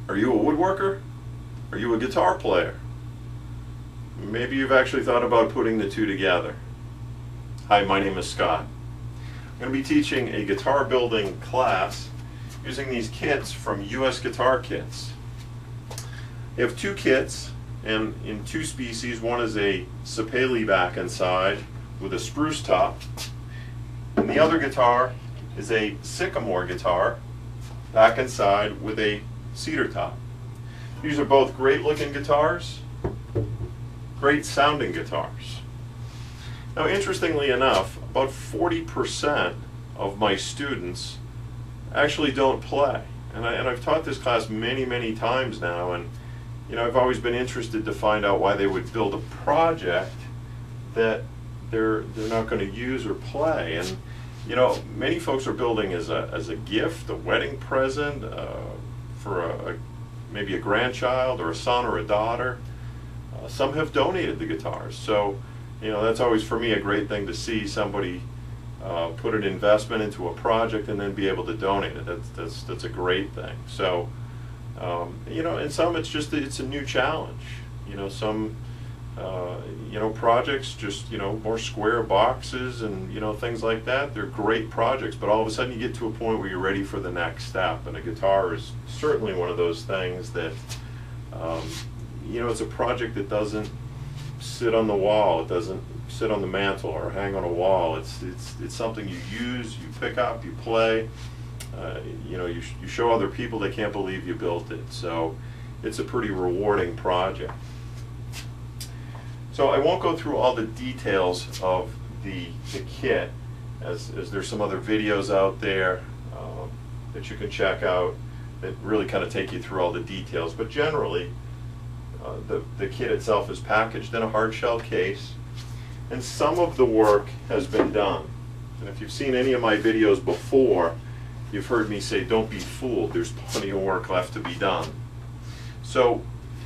Are you a woodworker? Are you a guitar player? Maybe you've actually thought about putting the two together. Hi, my name is Scott. I'm going to be teaching a guitar building class using these kits from US Guitar Kits. They have two kits, and in two species. One is a sapele back and side with a spruce top, and the other guitar is a sycamore guitar back and side with a cedar top. These are both great looking guitars, great sounding guitars. Now, interestingly enough, about 40% of my students actually don't play. And I've taught this class many times now, and I've always been interested to find out why they would build a project that they're not going to use or play. And many folks are building as a gift, a wedding present, for maybe a grandchild or a son or a daughter. Some have donated the guitars, so that's always for me a great thing to see somebody put an investment into a project and then be able to donate it. That's a great thing. So and some it's a new challenge. Some projects just more square boxes and things like that. They're great projects, but all of a sudden you get to a point where you're ready for the next step, and a guitar is certainly one of those things that it's a project that doesn't sit on the wall, it doesn't sit on the mantle or hang on a wall. It's something you use, you pick up, you play. You show other people, they can't believe you built it. So it's a pretty rewarding project. So I won't go through all the details of the kit, as there's some other videos out there that you can check out that really kind of take you through all the details. But generally, the kit itself is packaged in a hard shell case, and some of the work has been done. And if you've seen any of my videos before, you've heard me say, don't be fooled, there's plenty of work left to be done. So,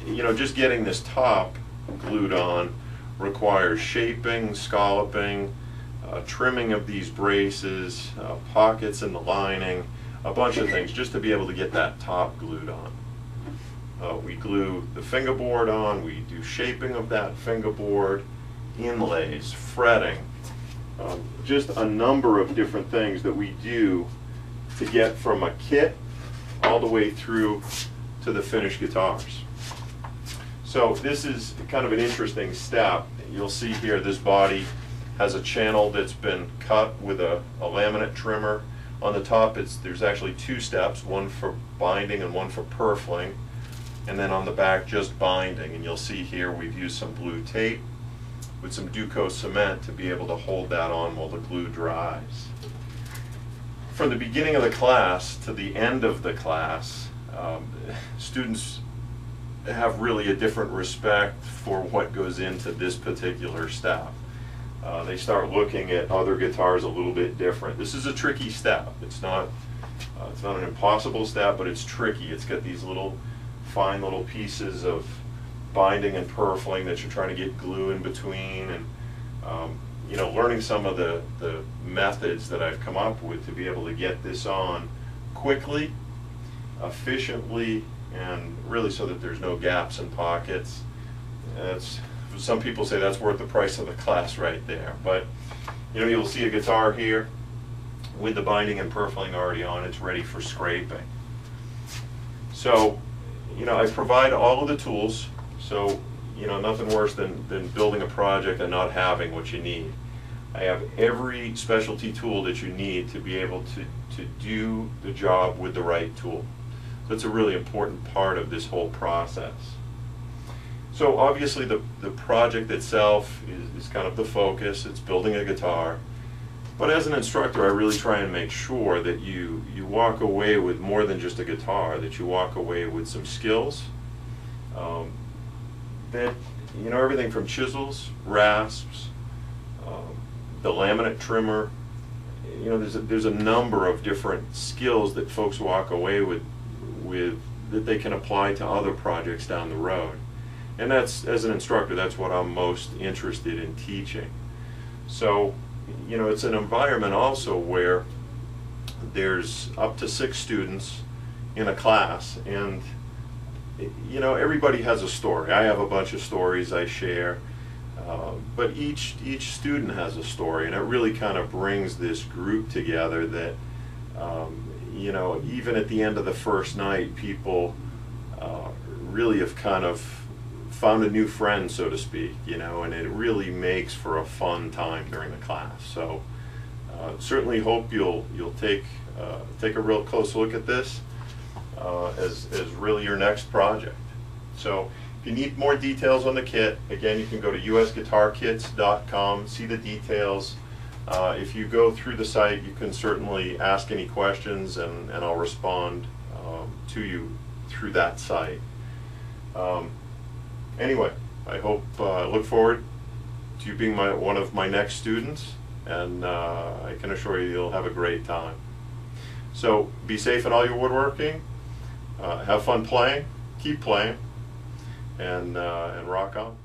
just getting this top glued on requires shaping, scalloping, trimming of these braces, pockets in the lining, a bunch of things just to be able to get that top glued on. We glue the fingerboard on, we do shaping of that fingerboard, inlays, fretting, just a number of different things that we do to get from a kit all the way through to the finished guitars. So this is kind of an interesting step. You'll see here this body has a channel that's been cut with a laminate trimmer. On the top there's actually two steps, one for binding and one for purfling, and then on the back just binding. And you'll see here we've used some blue tape with some Duco cement to be able to hold that on while the glue dries. From the beginning of the class to the end of the class, students have really a different respect for what goes into this particular step. They start looking at other guitars a little bit different. This is a tricky step. It's not an impossible step, but it's tricky. It's got these fine little pieces of binding and purfling that you're trying to get glue in between, and learning some of the methods that I've come up with to be able to get this on quickly, efficiently, and really so that there's no gaps and pockets. Some people say that's worth the price of the class right there. But you'll see a guitar here with the binding and purfling already on. It's ready for scraping. So I provide all of the tools. So nothing worse than building a project and not having what you need. I have every specialty tool that you need to be able to do the job with the right tool. That's a really important part of this whole process. So obviously the project itself is kind of the focus. It's building a guitar. But as an instructor, I really try and make sure that you walk away with more than just a guitar, that you walk away with some skills. That everything from chisels, rasps, the laminate trimmer, there's a number of different skills that folks walk away with that they can apply to other projects down the road. And that's, as an instructor, that's what I'm most interested in teaching. So, it's an environment also where there's up to 6 students in a class, and you know, everybody has a story. I have a bunch of stories I share, but each student has a story, and it really kind of brings this group together that, you know, even at the end of the first night, people really have kind of found a new friend, so to speak, you know, and it really makes for a fun time during the class. So certainly hope you'll take a real close look at this as really your next project. So if you need more details on the kit, again, you can go to usguitarkits.com, see the details. If you go through the site, you can certainly ask any questions, and I'll respond to you through that site. Anyway, I look forward to you being one of my next students, and I can assure you you'll have a great time. So be safe in all your woodworking, have fun playing, keep playing, and rock on.